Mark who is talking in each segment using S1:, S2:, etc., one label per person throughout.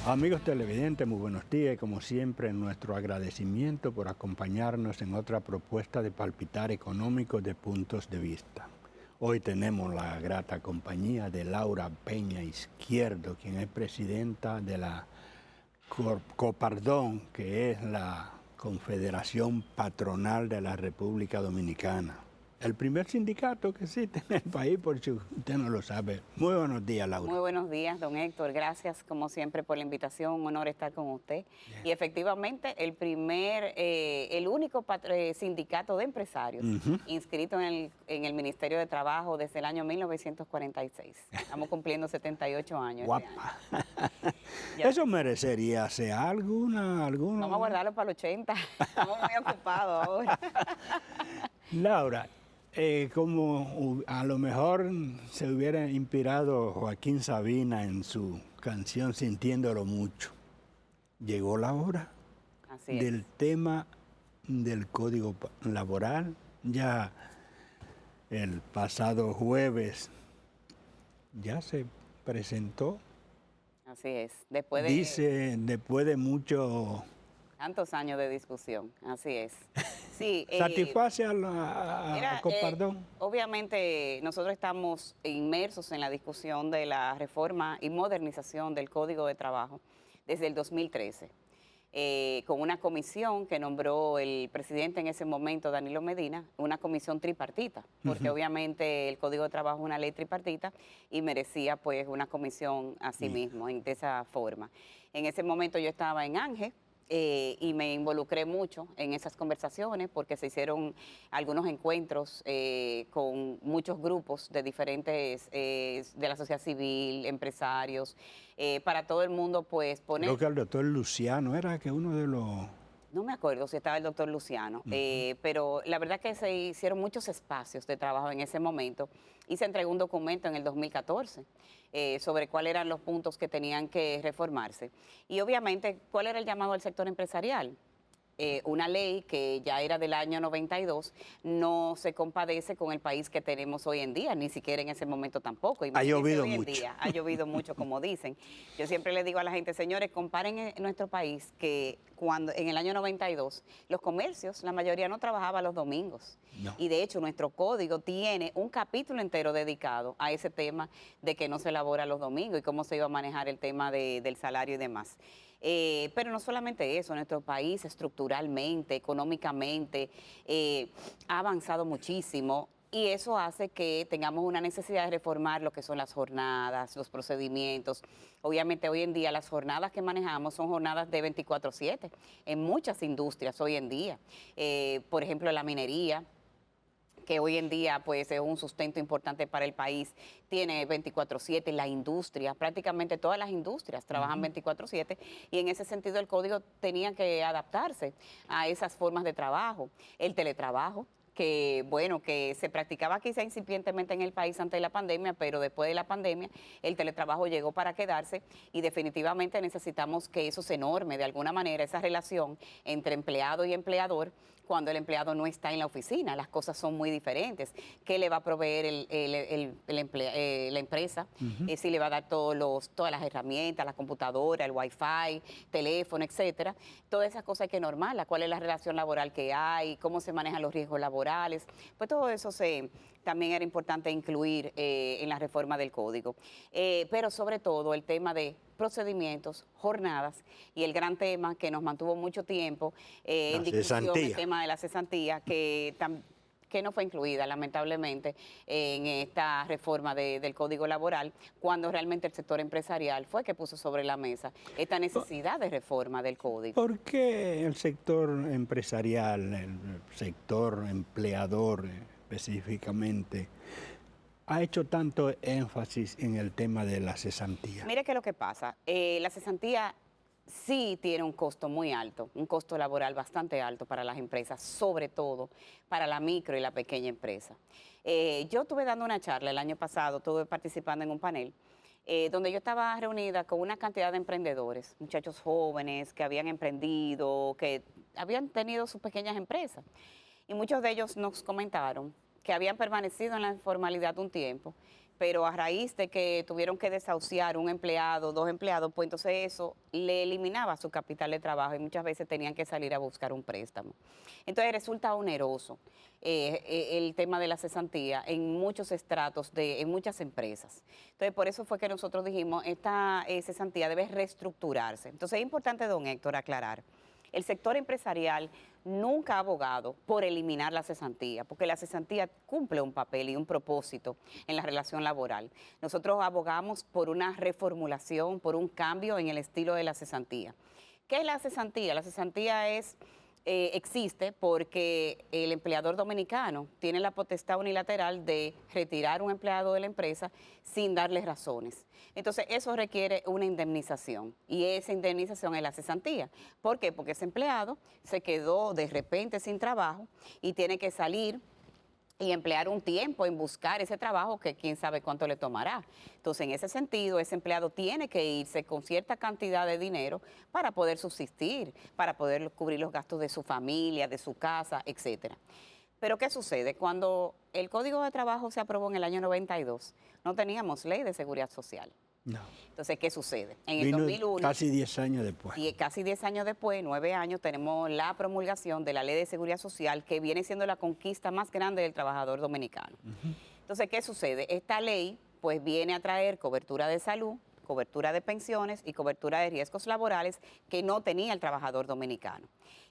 S1: Amigos televidentes, muy buenos días. Como siempre, nuestro agradecimiento por acompañarnos en otra propuesta de palpitar económico de puntos de vista. Hoy tenemos la grata compañía de Laura Peña Izquierdo, quien es presidenta de la Copardón, que es la Confederación Patronal de la República Dominicana. El primer sindicato que existe en el país, por si usted no lo sabe. Muy buenos días, Laura.
S2: Muy buenos días, don Héctor. Gracias, como siempre, por la invitación. Un honor estar con usted. Bien. Y efectivamente, el único sindicato de empresarios inscrito en el Ministerio de Trabajo desde el año 1946. Estamos cumpliendo 78 años.
S1: Guapa. Eso merecería hacer alguna...
S2: Vamos a guardarlo para los 80. Estamos muy ocupados ahora.
S1: Laura, como a lo mejor se hubiera inspirado Joaquín Sabina en su canción Sintiéndolo Mucho, llegó la hora del tema del Código Laboral. Ya el pasado jueves ya se presentó.
S2: Así es.
S1: Después de mucho...
S2: Tantos años de discusión, así es. Sí,
S1: ¿satisface a Copardón?
S2: Obviamente nosotros estamos inmersos en la discusión de la reforma y modernización del Código de Trabajo desde el 2013, con una comisión que nombró el presidente en ese momento, Danilo Medina, una comisión tripartita, porque obviamente el Código de Trabajo es una ley tripartita y merecía pues una comisión así mismo, de esa forma. En ese momento yo estaba en ANGE, y me involucré mucho en esas conversaciones porque se hicieron algunos encuentros con muchos grupos de diferentes, de la sociedad civil, empresarios, para todo el mundo pues poner...
S1: Creo que el doctor Luciano era que uno de los...
S2: No me acuerdo si estaba el doctor Luciano, pero la verdad que se hicieron muchos espacios de trabajo en ese momento y se entregó un documento en el 2014 sobre cuáles eran los puntos que tenían que reformarse. Y obviamente, ¿cuál era el llamado al sector empresarial? Una ley que ya era del año 92 no se compadece con el país que tenemos hoy en día, ni siquiera en ese momento tampoco.
S1: Ha llovido mucho.
S2: Ha llovido mucho, como dicen. Yo siempre le digo a la gente, señores, comparen en nuestro país que cuando en el año 92 los comercios, la mayoría no trabajaba los domingos. No. Y de hecho nuestro código tiene un capítulo entero dedicado a ese tema de que no se elabora los domingos y cómo se iba a manejar el tema del salario y demás. Pero no solamente eso, nuestro país estructuralmente, económicamente, ha avanzado muchísimo y eso hace que tengamos una necesidad de reformar lo que son las jornadas, los procedimientos. Obviamente hoy en día las jornadas que manejamos son jornadas de 24/7 en muchas industrias hoy en día. Por ejemplo, la minería, que hoy en día pues es un sustento importante para el país, tiene 24/7, la industria, prácticamente todas las industrias trabajan 24/7 y en ese sentido el código tenía que adaptarse a esas formas de trabajo. El teletrabajo, que bueno, que se practicaba quizá incipientemente en el país antes de la pandemia, pero después de la pandemia el teletrabajo llegó para quedarse y definitivamente necesitamos que eso se norme de alguna manera, esa relación entre empleado y empleador, cuando el empleado no está en la oficina, las cosas son muy diferentes. ¿Qué le va a proveer la empresa? Si le va a dar todas las herramientas, la computadora, el wifi, teléfono, etcétera. Todas esas cosas hay que normarlas. ¿Cuál es la relación laboral que hay? ¿Cómo se manejan los riesgos laborales? Pues todo eso también era importante incluir en la reforma del código. Pero sobre todo el tema de procedimientos, jornadas y el gran tema que nos mantuvo mucho tiempo en discusión, el tema de la cesantía, que no fue incluida lamentablemente en esta reforma del Código Laboral, cuando realmente el sector empresarial fue que puso sobre la mesa esta necesidad de reforma del Código.
S1: ¿Por qué el sector empresarial, el sector empleador específicamente, ha hecho tanto énfasis en el tema de la cesantía?
S2: Mire qué es lo que pasa. La cesantía sí tiene un costo muy alto, un costo laboral bastante alto para las empresas, sobre todo para la micro y la pequeña empresa. Yo estuve dando una charla el año pasado, estuve participando en un panel, donde yo estaba reunida con una cantidad de emprendedores, muchachos jóvenes que habían emprendido, que habían tenido sus pequeñas empresas. Y muchos de ellos nos comentaron que habían permanecido en la informalidad un tiempo, pero a raíz de que tuvieron que desahuciar un empleado, 2 empleados, pues entonces eso le eliminaba su capital de trabajo y muchas veces tenían que salir a buscar un préstamo. Entonces resulta oneroso el tema de la cesantía en muchos estratos, en muchas empresas. Entonces por eso fue que nosotros dijimos, esta cesantía debe reestructurarse. Entonces es importante, don Héctor, aclarar. El sector empresarial nunca ha abogado por eliminar la cesantía, porque la cesantía cumple un papel y un propósito en la relación laboral. Nosotros abogamos por una reformulación, por un cambio en el estilo de la cesantía. ¿Qué es la cesantía? La cesantía existe porque el empleador dominicano tiene la potestad unilateral de retirar un empleado de la empresa sin darle razones. Entonces, eso requiere una indemnización y esa indemnización es la cesantía. ¿Por qué? Porque ese empleado se quedó de repente sin trabajo y tiene que salir y emplear un tiempo en buscar ese trabajo que quién sabe cuánto le tomará. Entonces, en ese sentido, ese empleado tiene que irse con cierta cantidad de dinero para poder subsistir, para poder cubrir los gastos de su familia, de su casa, etcétera. Pero ¿qué sucede? Cuando el Código de Trabajo se aprobó en el año 92, no teníamos ley de seguridad social.
S1: No.
S2: Entonces, ¿qué sucede? En
S1: Vino
S2: el 2001...
S1: casi 10 años después.
S2: Y casi 10 años después, 9 años, tenemos la promulgación de la Ley de Seguridad Social, que viene siendo la conquista más grande del trabajador dominicano. Entonces, ¿qué sucede? Esta ley, pues, viene a traer cobertura de salud, cobertura de pensiones y cobertura de riesgos laborales que no tenía el trabajador dominicano.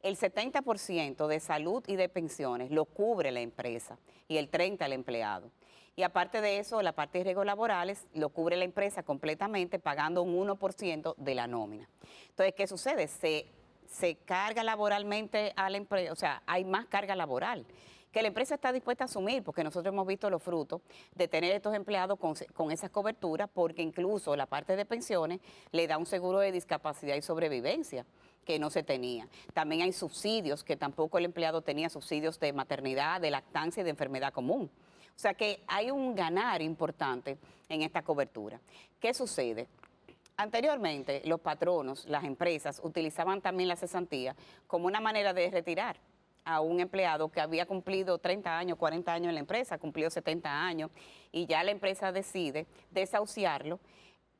S2: El 70% de salud y de pensiones lo cubre la empresa y el 30% el empleado. Y aparte de eso, la parte de riesgos laborales lo cubre la empresa completamente pagando un 1% de la nómina. Entonces, ¿qué sucede? Se carga laboralmente a la empresa, o sea, hay más carga laboral que la empresa está dispuesta a asumir, porque nosotros hemos visto los frutos de tener estos empleados con esas coberturas, porque incluso la parte de pensiones le da un seguro de discapacidad y sobrevivencia que no se tenía. También hay subsidios que tampoco el empleado tenía, subsidios de maternidad, de lactancia y de enfermedad común. O sea que hay un ganar importante en esta cobertura. ¿Qué sucede? Anteriormente, los patronos, las empresas, utilizaban también la cesantía como una manera de retirar a un empleado que había cumplido 30 años, 40 años en la empresa, cumplió 70 años, y ya la empresa decide desahuciarlo,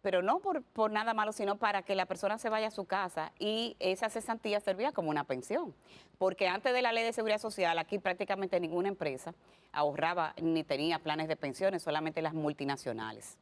S2: pero no por nada malo, sino para que la persona se vaya a su casa, y esa cesantía servía como una pensión. Porque antes de la Ley de Seguridad Social, aquí prácticamente ninguna empresa ahorraba ni tenía planes de pensiones, solamente las multinacionales.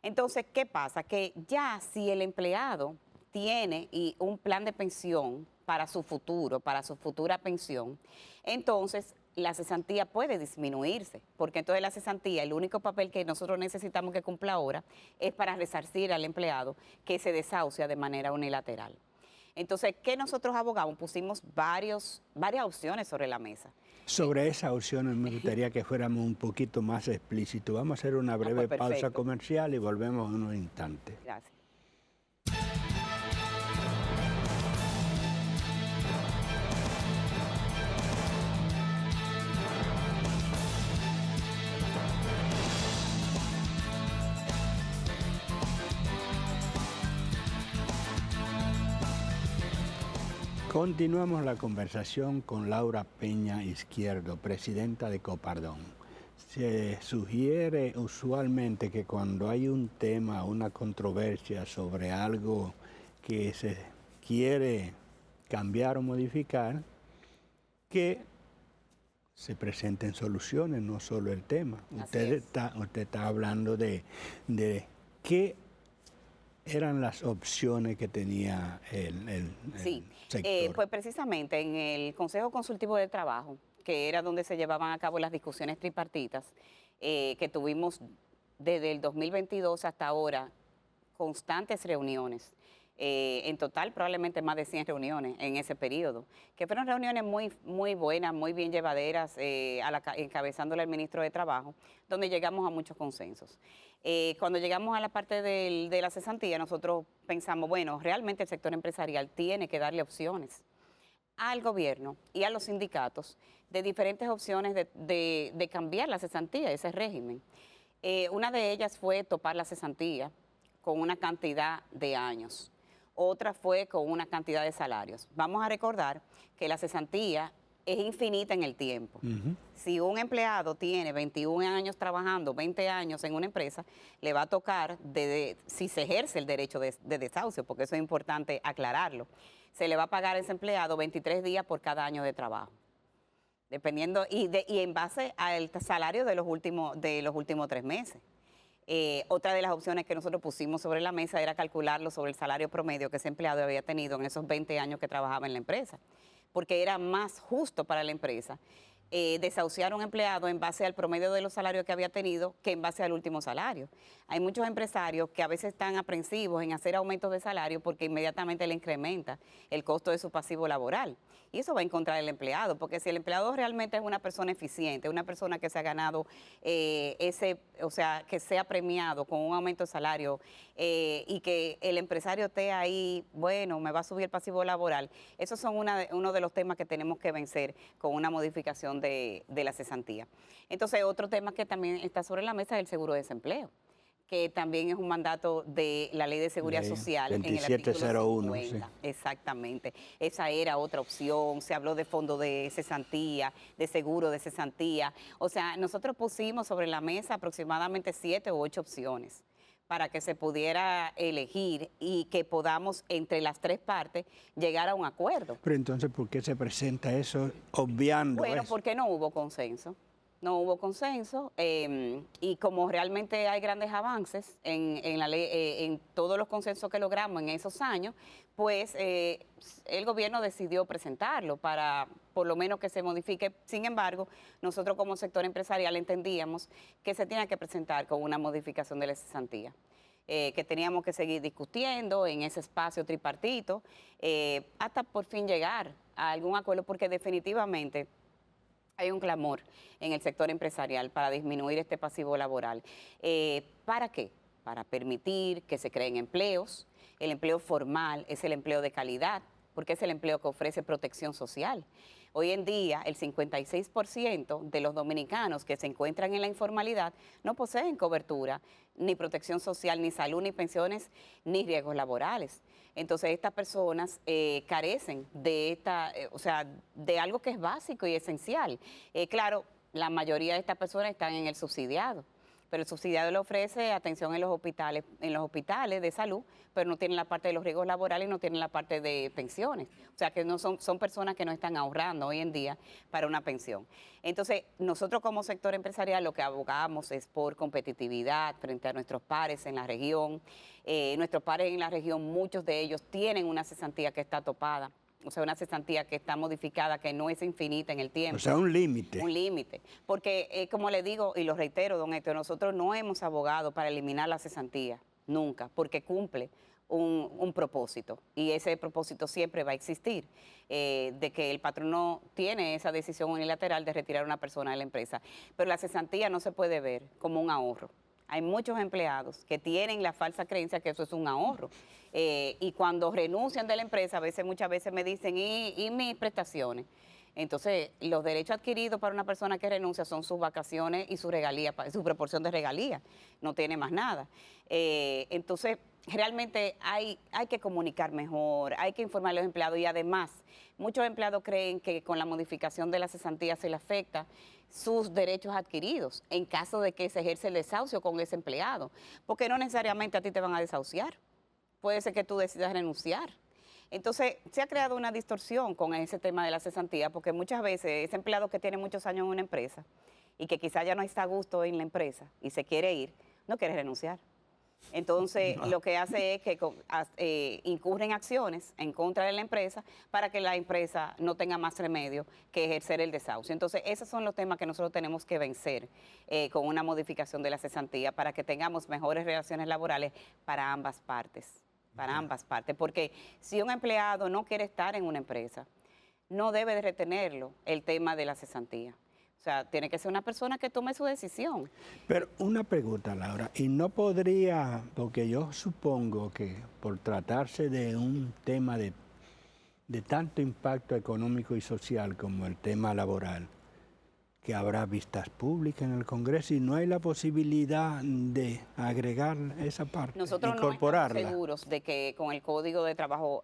S2: Entonces, ¿qué pasa? Que ya si el empleado tiene un plan de pensión para su futuro, para su futura pensión, entonces la cesantía puede disminuirse, porque entonces la cesantía, el único papel que nosotros necesitamos que cumpla ahora es para resarcir al empleado que se desahucia de manera unilateral. Entonces, ¿qué nosotros abogamos? Pusimos varias opciones sobre la mesa.
S1: Sobre esas opciones me gustaría que fuéramos un poquito más explícitos. Vamos a hacer una breve pausa comercial y volvemos en unos instantes.
S2: Gracias.
S1: Continuamos la conversación con Laura Peña Izquierdo, presidenta de Copardón. Se sugiere usualmente que cuando hay un tema, una controversia sobre algo que se quiere cambiar o modificar, que se presenten soluciones, no solo el tema. Usted está hablando de qué eran las opciones que tenía el sector.
S2: Pues precisamente en el Consejo Consultivo de Trabajo, que era donde se llevaban a cabo las discusiones tripartitas, que tuvimos desde el 2022 hasta ahora, constantes reuniones. En total probablemente más de 100 reuniones en ese periodo, que fueron reuniones muy buenas, muy bien llevaderas, encabezándola el ministro de Trabajo, donde llegamos a muchos consensos. Cuando llegamos a la parte de la cesantía, nosotros pensamos, bueno, realmente el sector empresarial tiene que darle opciones al gobierno y a los sindicatos de diferentes opciones de cambiar la cesantía, ese régimen. Una de ellas fue topar la cesantía con una cantidad de años. Otra fue con una cantidad de salarios. Vamos a recordar que la cesantía es infinita en el tiempo. Si un empleado tiene 21 años trabajando, 20 años en una empresa, le va a tocar, si se ejerce el derecho de desahucio, porque eso es importante aclararlo, se le va a pagar a ese empleado 23 días por cada año de trabajo. Dependiendo, y en base al salario de los últimos 3 meses. Otra de las opciones que nosotros pusimos sobre la mesa era calcularlo sobre el salario promedio que ese empleado había tenido en esos 20 años que trabajaba en la empresa, porque era más justo para la empresa desahuciar a un empleado en base al promedio de los salarios que había tenido que en base al último salario. Hay muchos empresarios que a veces están aprensivos en hacer aumentos de salario porque inmediatamente le incrementa el costo de su pasivo laboral. Y eso va en contra del empleado, porque si el empleado realmente es una persona eficiente, una persona que se ha ganado o sea, que sea premiado con un aumento de salario y que el empresario esté ahí, bueno, me va a subir el pasivo laboral, esos son uno de los temas que tenemos que vencer con una modificación de la cesantía. Entonces, otro tema que también está sobre la mesa es el seguro de desempleo, que también es un mandato de la Ley de Seguridad Social
S1: 2701,
S2: en el artículo 50.
S1: Sí.
S2: Exactamente. Esa era otra opción. Se habló de fondo de cesantía, de seguro de cesantía. O sea, nosotros pusimos sobre la mesa aproximadamente 7 u 8 opciones para que se pudiera elegir y que podamos, entre las 3 partes, llegar a un acuerdo.
S1: Pero entonces, ¿por qué se presenta eso obviando
S2: Bueno,
S1: eso?
S2: porque no hubo consenso. No hubo consenso y como realmente hay grandes avances en la ley, en todos los consensos que logramos en esos años, pues el gobierno decidió presentarlo para por lo menos que se modifique. Sin embargo, nosotros como sector empresarial entendíamos que se tenía que presentar con una modificación de la cesantía. Que teníamos que seguir discutiendo en ese espacio tripartito hasta por fin llegar a algún acuerdo, porque definitivamente hay un clamor en el sector empresarial para disminuir este pasivo laboral. ¿Para qué? Para permitir que se creen empleos. El empleo formal es el empleo de calidad, porque es el empleo que ofrece protección social. Hoy en día, el 56% de los dominicanos que se encuentran en la informalidad no poseen cobertura, ni protección social, ni salud, ni pensiones, ni riesgos laborales. Entonces, estas personas carecen de de algo que es básico y esencial. Claro, la mayoría de estas personas están en el subsidiado, pero el subsidiado le ofrece atención en los hospitales de salud, pero no tienen la parte de los riesgos laborales y no tienen la parte de pensiones. O sea que no son personas que no están ahorrando hoy en día para una pensión. Entonces, nosotros como sector empresarial lo que abogamos es por competitividad frente a nuestros pares en la región. Nuestros pares en la región, muchos de ellos tienen una cesantía que está topada. O sea, una cesantía que está modificada, que no es infinita en el tiempo.
S1: O sea, un límite.
S2: Un límite. Porque, como le digo, y lo reitero, don Héctor, nosotros no hemos abogado para eliminar la cesantía, nunca, porque cumple un propósito. Y ese propósito siempre va a existir, de que el patrono tiene esa decisión unilateral de retirar a una persona de la empresa. Pero la cesantía no se puede ver como un ahorro. Hay muchos empleados que tienen la falsa creencia que eso es un ahorro. Y cuando renuncian de la empresa, muchas veces me dicen, ¿y mis prestaciones? Entonces, los derechos adquiridos para una persona que renuncia son sus vacaciones y su regalía, su proporción de regalía. No tiene más nada. Entonces, realmente hay que comunicar mejor, hay que informar a los empleados y además, muchos empleados creen que con la modificación de la cesantía se le afecta sus derechos adquiridos en caso de que se ejerce el desahucio con ese empleado, porque no necesariamente a ti te van a desahuciar, puede ser que tú decidas renunciar. Entonces, se ha creado una distorsión con ese tema de la cesantía, porque muchas veces ese empleado que tiene muchos años en una empresa y que quizá ya no está a gusto en la empresa y se quiere ir, no quiere renunciar. Entonces, lo que hace es que incurre en acciones en contra de la empresa para que la empresa no tenga más remedio que ejercer el desahucio. Entonces, esos son los temas que nosotros tenemos que vencer con una modificación de la cesantía para que tengamos mejores relaciones laborales para ambas partes. Porque si un empleado no quiere estar en una empresa, no debe de retenerlo el tema de la cesantía. O sea, tiene que ser una persona que tome su decisión.
S1: Pero una pregunta, Laura, y no podría, porque yo supongo que por tratarse de un tema de tanto impacto económico y social como el tema laboral, que habrá vistas públicas en el Congreso y no hay la posibilidad de agregar esa parte,
S2: nosotros
S1: incorporarla.
S2: No estamos seguros de que con el Código de Trabajo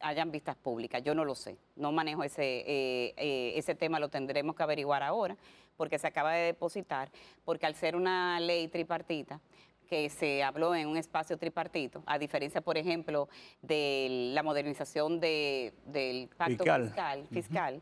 S2: hayan vistas públicas. Yo no lo sé, no manejo ese tema, lo tendremos que averiguar ahora, porque se acaba de depositar, porque al ser una ley tripartita, que se habló en un espacio tripartito, a diferencia, por ejemplo, de la modernización del pacto fiscal,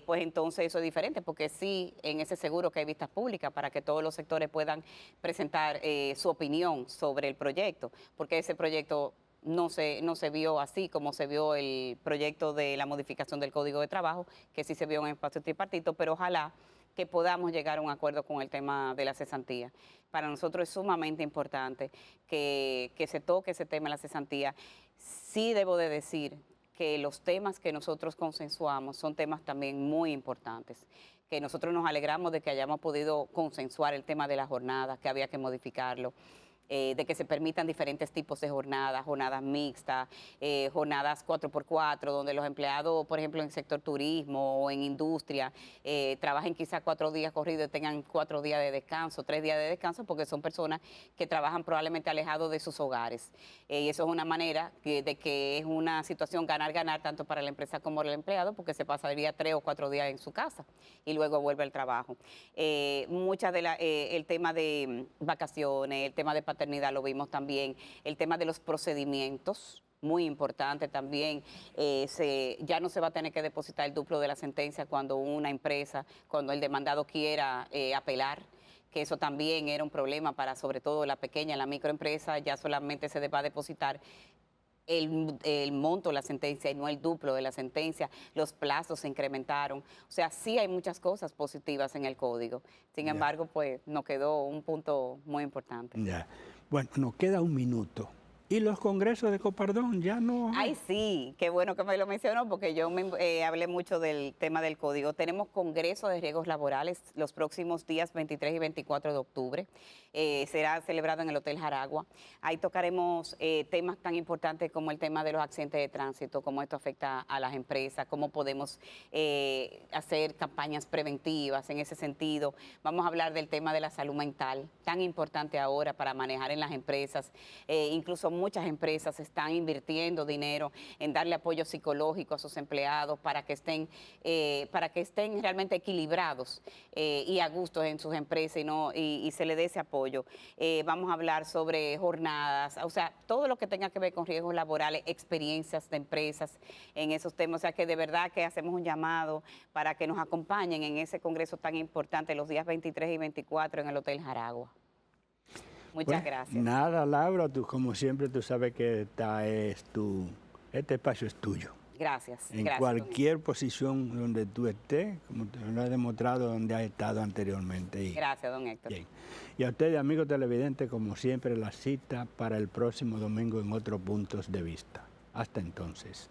S2: pues entonces eso es diferente, porque sí, en ese seguro que hay vistas públicas para que todos los sectores puedan presentar su opinión sobre el proyecto, porque ese proyecto no se vio así como se vio el proyecto de la modificación del Código de Trabajo, que sí se vio en un espacio tripartito, pero ojalá que podamos llegar a un acuerdo con el tema de la cesantía. Para nosotros es sumamente importante que se toque ese tema de la cesantía. Sí debo de decir que los temas que nosotros consensuamos son temas también muy importantes, que nosotros nos alegramos de que hayamos podido consensuar el tema de la jornada, que había que modificarlo, de que se permitan diferentes tipos de jornadas mixtas, jornadas 4x4, donde los empleados, por ejemplo, en el sector turismo o en industria, trabajen quizás 4 días corridos y tengan 4 días de descanso, 3 días de descanso, porque son personas que trabajan probablemente alejados de sus hogares. Y eso es una manera de que es una situación ganar-ganar tanto para la empresa como para el empleado, porque se pasaría 3 o 4 días en su casa y luego vuelve al trabajo. El tema de vacaciones, el tema de paternidad lo vimos también, el tema de los procedimientos, muy importante también, ya no se va a tener que depositar el duplo de la sentencia cuando cuando el demandado quiera apelar, que eso también era un problema para sobre todo la pequeña, la microempresa, ya solamente se va a depositar el monto de la sentencia y no el duplo de la sentencia, los plazos se incrementaron. O sea, sí hay muchas cosas positivas en el código. Sin embargo, pues nos quedó un punto muy importante.
S1: Bueno, nos queda un minuto. ¿Y los congresos de Copardón ya no?
S2: Ay, sí, qué bueno que me lo mencionó, porque yo hablé mucho del tema del código. Tenemos congreso de riesgos laborales los próximos días 23 y 24 de octubre. Será celebrado en el Hotel Jaragua. Ahí tocaremos temas tan importantes como el tema de los accidentes de tránsito, cómo esto afecta a las empresas, cómo podemos hacer campañas preventivas en ese sentido. Vamos a hablar del tema de la salud mental, tan importante ahora para manejar en las empresas. Incluso muchas empresas están invirtiendo dinero en darle apoyo psicológico a sus empleados para que estén realmente equilibrados y a gusto en sus empresas y se le dé ese apoyo. Vamos a hablar sobre jornadas, o sea, todo lo que tenga que ver con riesgos laborales, experiencias de empresas en esos temas. O sea, que de verdad que hacemos un llamado para que nos acompañen en ese congreso tan importante los días 23 y 24 en el Hotel Jaragua. Muchas gracias.
S1: Nada, Laura, tú como siempre, tú sabes que este espacio es tuyo.
S2: Gracias.
S1: En cualquier posición donde tú estés, como te lo has demostrado donde has estado anteriormente.
S2: Gracias, don Héctor.
S1: Bien. Y a ustedes, amigos televidentes, como siempre, la cita para el próximo domingo en otros puntos de vista. Hasta entonces.